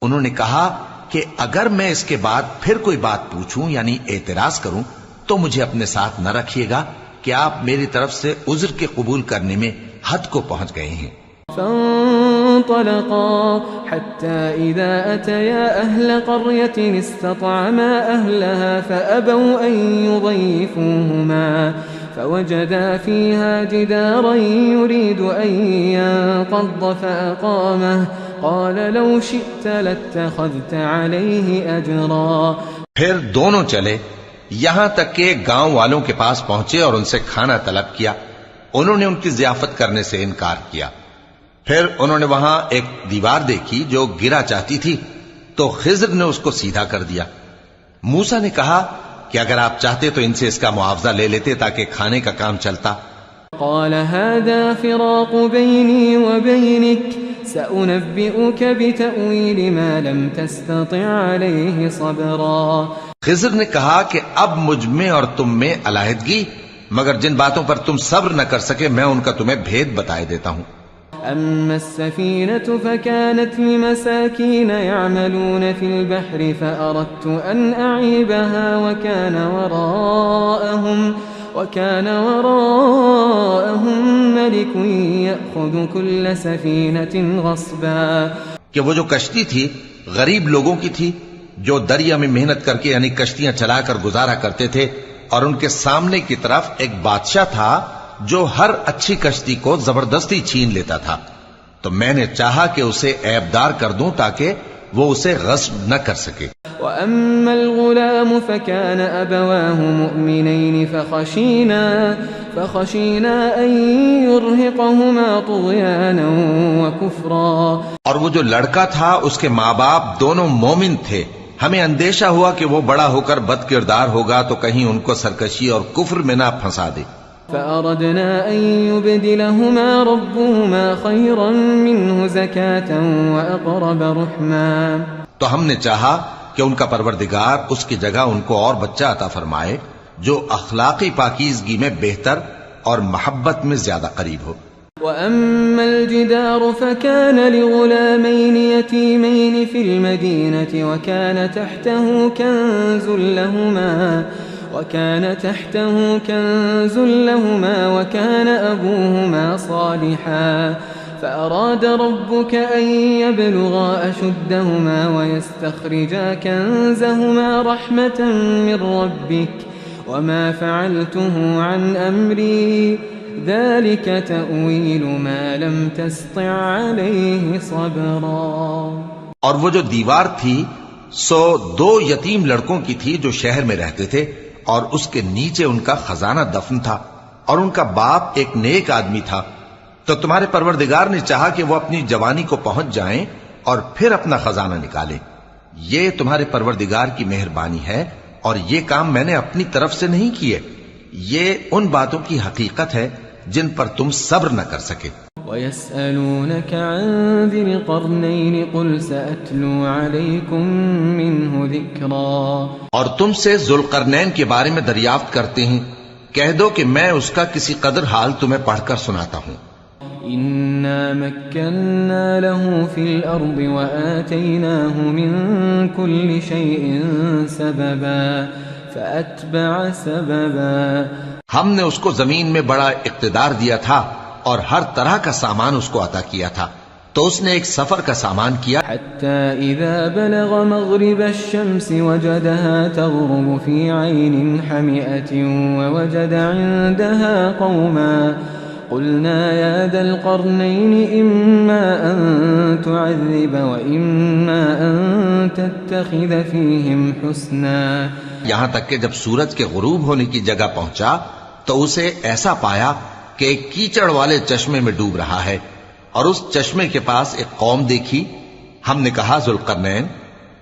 انہوں نے کہا کہ اگر میں اس کے بعد پھر کوئی بات پوچھوں یعنی اعتراض کروں تو مجھے اپنے ساتھ نہ رکھیے گا کہ آپ میری طرف سے عذر کے قبول کرنے میں حد کو پہنچ گئے ہیں. فانطلقا حتى إذا أتيا أهل قرية استطعما أهلها فأبوا أن يضيفوهما فوجدا فيها جدارا يريد أن ينقض فأقامه قال لو شئت لاتخذت عليه أجرا. پھر دونوں چلے یہاں تک کہ گاؤں والوں کے پاس پہنچے اور ان سے کھانا طلب کیا. انہوں نے ان کی ضیافت کرنے سے انکار کیا. پھر انہوں نے وہاں ایک دیوار دیکھی جو گرا چاہتی تھی تو خضر نے اس کو سیدھا کر دیا. موسیٰ نے کہا کہ اگر آپ چاہتے تو ان سے اس کا معاوضہ لے لیتے تاکہ کھانے کا کام چلتا. قال هذا فراق بيني وبينك سأنبئك بتأويل ما لم تستطع عليه صبرا. خضر نے کہا کہ اب مجھ میں اور تم میں علیحدگی مگر جن باتوں پر تم صبر نہ کر سکے میں ان کا تمہیں بھید بتائے دیتا ہوں. أما السفينة فكانت لمساكين يعملون في البحر فأردت أن أعيبها وكان وراءهم ملك يأخذ كل سفينة غصبا. کہ وہ جو کشتی تھی غریب لوگوں کی تھی جو دریا میں محنت کر کے یعنی کشتیاں چلا کر گزارا کرتے تھے اور ان کے سامنے کی طرف ایک بادشاہ تھا جو ہر اچھی کشتی کو زبردستی چھین لیتا تھا. تو میں نے چاہا کہ اسے عیبدار کر دوں تاکہ وہ اسے غصب نہ کر سکے. وأما الغلام فكان أبواه مؤمنين فخشينا أن يرهقهما طغيانا وكفرا. اور وہ جو لڑکا تھا اس کے ماں باپ دونوں مومن تھے، ہمیں اندیشہ ہوا کہ وہ بڑا ہو کر بد کردار ہوگا تو کہیں ان کو سرکشی اور کفر میں نہ پھنسا دے. فأردنا أن يبدلهما ربهما خيرا منه زكاة وأقرب رحما. تو ہم نے چاہا کہ ان کا پروردگار اس کی جگہ ان کو اور بچہ عطا فرمائے جو اخلاقی پاکیزگی میں بہتر اور محبت میں زیادہ قریب ہو. وأما الجدار فكان لغلامين يتيمين في المدينة وكان تحته كنز لهما وكان أبوهما صالحا فأراد ربك أن يبلغا أشدهما ويستخرجا كنزهما رحمة من ربك وما فعلته عن أمري ذلك تأويل ما لم تستطع عليه صبرا. اور وہ جو دیوار تھی سو 2 یتیم لڑکوں کی تھی جو شہر میں رہتے تھے، اور اس کے نیچے ان کا خزانہ دفن تھا، اور ان کا باپ ایک نیک آدمی تھا. تو تمہارے پروردگار نے چاہا کہ وہ اپنی جوانی کو پہنچ جائیں اور پھر اپنا خزانہ نکالیں. یہ تمہارے پروردگار کی مہربانی ہے، اور یہ کام میں نے اپنی طرف سے نہیں کیے. یہ ان باتوں کی حقیقت ہے جن پر تم صبر نہ کر سکے. وَيَسْأَلُونَكَ عَنْ ذِي الْقَرْنَيْنِ قُلْ سَأَتْلُو عَلَيْكُمْ مِنْهُ ذِكْرًا. اور تم سے ذوالقرنین کے بارے میں دریافت کرتے ہیں، کہہ دو کہ میں اس کا کسی قدر حال تمہیں پڑھ کر سناتا ہوں. إِنَّا مَكَّنَّا لَهُ فِي الْأَرْضِ وَآتَيْنَاهُ مِنْ كُلِّ شَيْءٍ سَبَبًا فَأَتْبَعَ سَبَبًا. ہم نے اس کو زمین میں بڑا اقتدار دیا تھا اور ہر طرح کا سامان اس کو عطا کیا تھا، تو اس نے ایک سفر کا سامان کیا. حتى إذا بلغ مغرب الشمس وجدها تغرب في عين حمئة ووجد عندها قوما قلنا يا ذا القرنين إما أن تعذب وإما أن تتخذ فيهم حسنا. یہاں تک کہ جب سورج کے غروب ہونے کی جگہ پہنچا تو اسے ایسا پایا کہ ایک کیچڑ والے چشمے میں ڈوب رہا ہے، اور اس چشمے کے پاس ایک قوم دیکھی. ہم نے کہا ذوالقرنین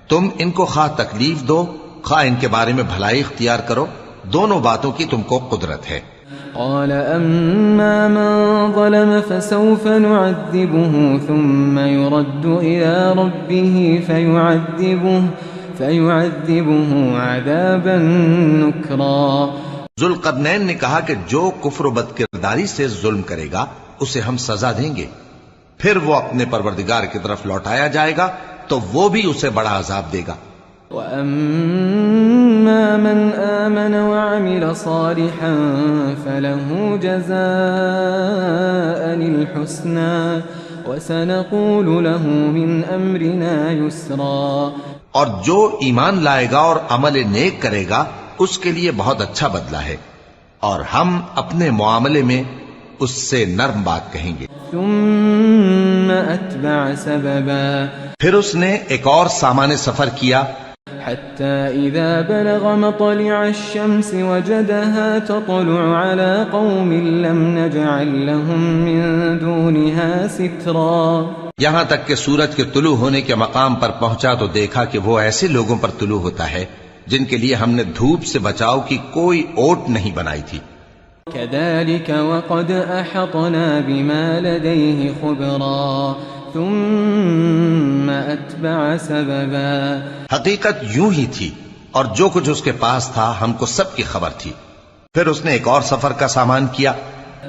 تم ان کو خواہ تکلیف دو خواہ ان کے بارے میں بھلائی اختیار کرو، دونوں باتوں کی تم کو قدرت ہے. قال أما من ظلم فسوف نعذبه ثم يرد إلى ربه فيعذبه عذابا نكرا. ذوالقرنین نے کہا کہ جو کفر و بد کرداری سے ظلم کرے گا اسے ہم سزا دیں گے، پھر وہ اپنے پروردگار کی طرف لوٹایا جائے گا تو وہ بھی اسے بڑا عذاب دے گا. وَأَمَّا مَنْ آمَنَ وَعَمِلَ صَالِحًا فَلَهُ جَزَاءً الْحُسْنَى وَسَنَقُولُ لَهُ مِنْ أَمْرِنَا يُسْرًا. اور جو ایمان لائے گا اور عمل نیک کرے گا اس کے لیے بہت اچھا بدلہ ہے، اور ہم اپنے معاملے میں اس سے نرم بات کہیں گے. ثم أتبع سببا. پھر اس نے ایک اور سامان سفر کیا حتى إذا بلغ مطلع الشمس وجدها تطلع على قوم لم نجعل لهم من دونها سترا. یہاں تک کہ سورج کے طلوع ہونے کے مقام پر پہنچا تو دیکھا کہ وہ ایسے لوگوں پر طلوع ہوتا ہے جن کے لیے ہم نے دھوپ سے بچاؤ کی کوئی اوٹ نہیں بنائی تھی. كذلك وقد أحطنا بما لديه خبرا ثم أتبع سببا. حقیقت یوں ہی تھی اور جو کچھ اس کے پاس تھا ہم کو سب کی خبر تھی. پھر اس نے ایک اور سفر کا سامان کیا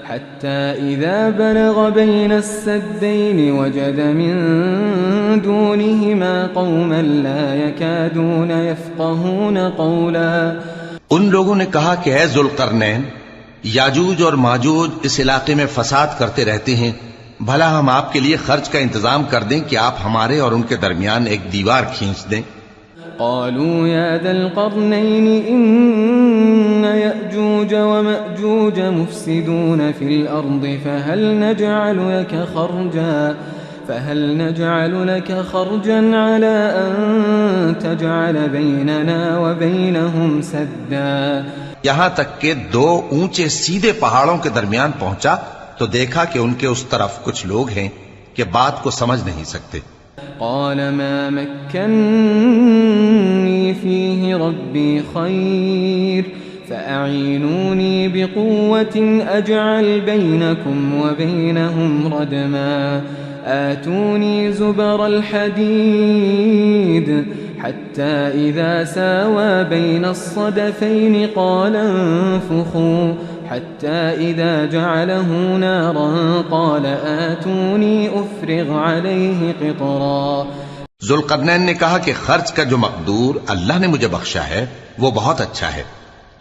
حتى إذا بلغ بين السدين وجد من دونهما قوما لا يكادون يفقهون قولا. ان لوگوں نے کہا کہ اے ذوالقرنین یاجوج اور ماجوج اس علاقے میں فساد کرتے رہتے ہیں، بھلا ہم آپ کے لیے خرچ کا انتظام کر دیں کہ آپ ہمارے اور ان کے درمیان ایک دیوار کھینچ دیں. قالوا يا ذا القرنين إن يأجوج ومأجوج مفسدون في الأرض فهل نجعل لك فهل نجعل لك خرجا على أن تجعل بيننا وبينهم سدا؟ یہاں تک کہ دو اونچے سیدھے پہاڑوں کے درمیان پہنچا تو دیکھا کہ ان کے اس طرف کچھ لوگ ہیں کہ بات کو سمجھ نہیں سکتے. قال ما مكنني فيه ربي خير فأعينوني بقوة أجعل بينكم وبينهم ردما آتوني زبر الحديد حتى إذا ساوى بين الصدفين قال انفخوا حتى إذا جعله نارا قال آتوني أفرغ عليه قطرا. ذوالقرنین نے کہا کہ خرچ کا جو مقدور اللہ نے مجھے بخشا ہے وہ بہت اچھا ہے.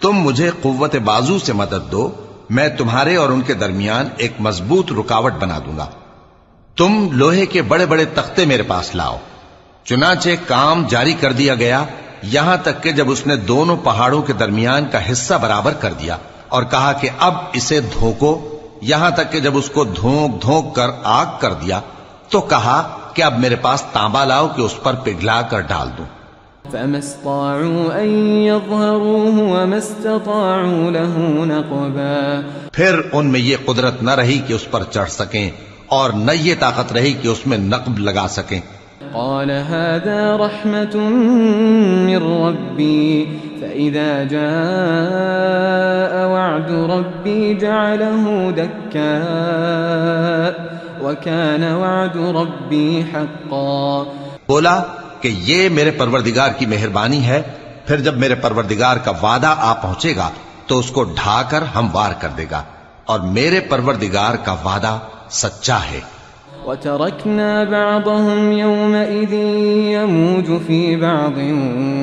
تم مجھے قوت بازو سے مدد دو، میں تمہارے اور ان کے درمیان ایک مضبوط رکاوٹ بنا دوں گا. تم لوہے کے بڑے بڑے تختے میرے پاس لاؤ. چنانچہ کام جاری کر دیا گیا یہاں تک کہ جب اس نے دونوں پہاڑوں کے درمیان کا حصہ برابر کر دیا اور کہا کہ اب اسے دھوکو، یہاں تک کہ جب اس کو دھونک دھونک کر آگ کر دیا تو کہا کہ اب میرے پاس تانبا لاؤ کہ اس پر پگھلا کر ڈال دوں. فما استطاعوا أن يظهروه وما استطاعوا له نقبا. پھر ان میں یہ قدرت نہ رہی کہ اس پر چڑھ سکیں اور نہ یہ طاقت رہی کہ اس میں نقب لگا سکیں. قال هذا رحمة من ربي فإذا جاء وعد ربي جعله دكاء وكان وعد ربي حقا. بولا کہ یہ میرے پروردگار کی مہربانی ہے، پھر جب میرے پروردگار کا وعدہ آ پہنچے گا تو اس کو ڈھا کر ہموار کر دے گا، اور میرے پروردگار کا وعدہ سچا ہے. وَتَرَكْنَا بَعْضَهُمْ يَوْمَئِذٍ يَمُوجُ فِي بَعْضٍ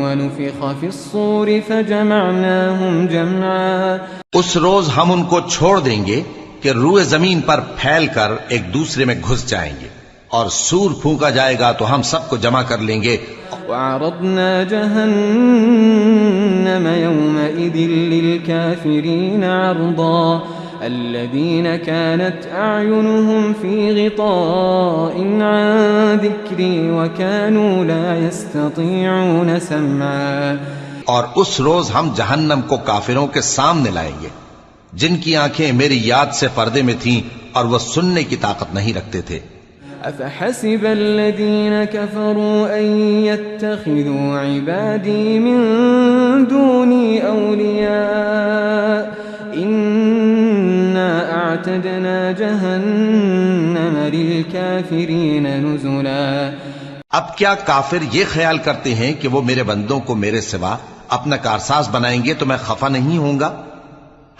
وَنُفِخَ فِي الصُّورِ فَجَمَعْنَاهُمْ جَمْعًا. اس روز ہم ان کو چھوڑ دیں گے کہ روئے زمین پر پھیل کر ایک دوسرے میں گھس جائیں گے، اور سور پھونکا جائے گا تو ہم سب کو جمع کر لیں گے. وَعَرَضْنَا جَهَنَّمَ يَوْمَئِذٍ لِلْكَافِرِينَ عَرْضًا الذين كانت أعينهم في غطاء عن ذكري وكانوا لا يستطيعون سمعا. اور اس روز ہم جہنم کو کافروں کے سامنے لائیں گے جن کی آنکھیں میری یاد سے پردے میں تھیں اور وہ سننے کی طاقت نہیں رکھتے تھے. أفحسب الذين كفروا أن يتخذوا عبادي من دوني أولياء إنا أعتدنا جهنم للكافرين نزلا. اب کیا کافر یہ خیال کرتے ہیں کہ وہ میرے بندوں کو میرے سوا اپنا کارساز بنائیں گے تو میں خفا نہیں ہوں گا؟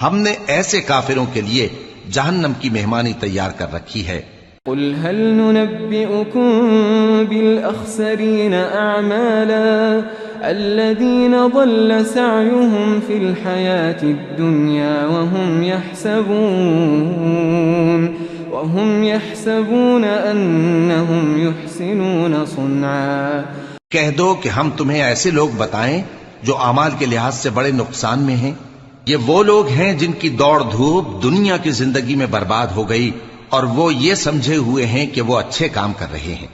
ہم نے ایسے کافروں کے لیے جہنم کی مہمانی تیار کر رکھی ہے. قل هل ننبئكم بالأخسرين أعمالا الذين ضل سعيهم في الحياة الدنيا وهم يحسبون أنهم يحسنون صنعا. کہہ دو کہ ہم تمہیں ایسے لوگ بتائیں جو اعمال کے لحاظ سے بڑے نقصان میں ہیں. یہ وہ لوگ ہیں جن کی دوڑ دھوپ دنیا کی زندگی میں برباد ہو گئی اور وہ یہ سمجھے ہوئے ہیں کہ وہ اچھے کام کر رہے ہیں.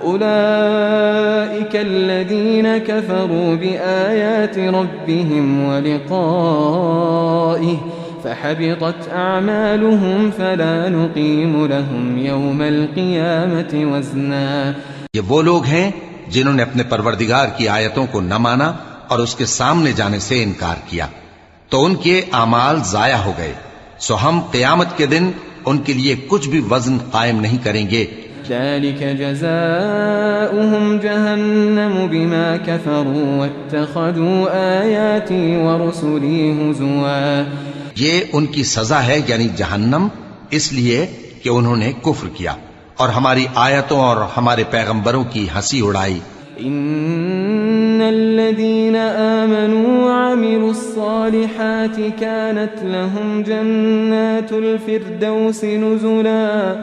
أولئك الذين كفروا بآيات ربهم ولقائه فحبطت أعمالهم فلا نقيم لهم يوم القيامة وزنا. یہ وہ لوگ ہیں جنہوں نے اپنے پروردگار کی آیتوں کو نہ مانا اور اس کے سامنے جانے سے انکار کیا تو ان کے اعمال ضائع ہو گئے، سو ہم قیامت کے دن ان کے لیے کچھ بھی وزن قائم نہیں کریں گے. ذلك جزاؤهم جهنم بما كفروا واتخذوا آياتي ورسلي هزوا. یہ ان کی سزا ہے یعنی جہنم، اس لیے کہ انہوں نے کفر کیا اور ہماری آیتوں اور ہمارے پیغمبروں کی ہنسی اڑائی. ان الذين آمنوا وعملوا الصالحات كانت لهم جنات الفردوس نزلا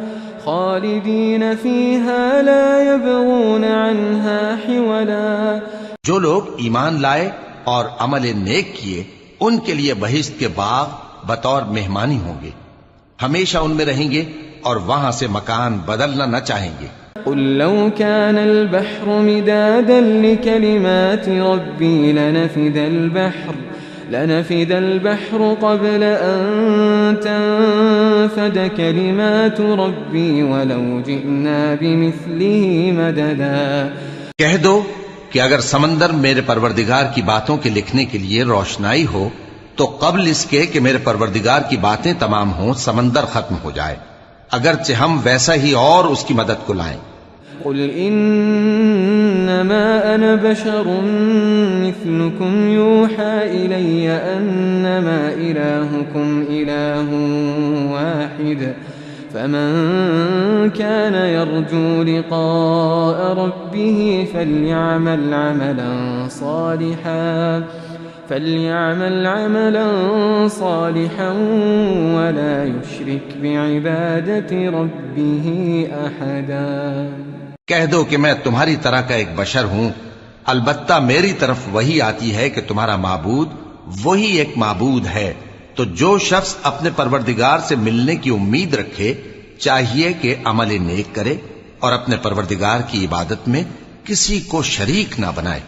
خالدين فيها لا يبغون عنها حولا. جو لوگ ایمان لائے اور عمل نیک کیے ان کے لیے بہشت کے باغ بطور مہمانی ہوں گے، ہمیشہ ان میں رہیں گے اور وہاں سے مکان بدلنا نہ چاہیں گے. قل لو كان البحر مدادا لكلمات ربي لنفد البحر قبل أن تنفد كلمات ربي ولو جئنا بمثله مددا۔ کہہ دو کہ اگر سمندر میرے پروردگار کی باتوں کے لکھنے کے لیے روشنائی ہو تو قبل اس کے کہ میرے پروردگار کی باتیں تمام ہوں سمندر ختم ہو جائے، اگرچہ ہم ویسا ہی اور اس کی مدد کو لائیں۔ قل إنما أنا بشر مثلكم يوحى إلي أنما إلهكم إله واحد فمن كان يرجو لقاء ربه فليعمل عملا صالحا ولا يشرك بعبادة ربه أحدا۔ کہہ دو کہ میں تمہاری طرح کا ایک بشر ہوں، البتہ میری طرف وہی آتی ہے کہ تمہارا معبود وہی ایک معبود ہے، تو جو شخص اپنے پروردگار سے ملنے کی امید رکھے چاہیے کہ عمل نیک کرے اور اپنے پروردگار کی عبادت میں کسی کو شریک نہ بنائے۔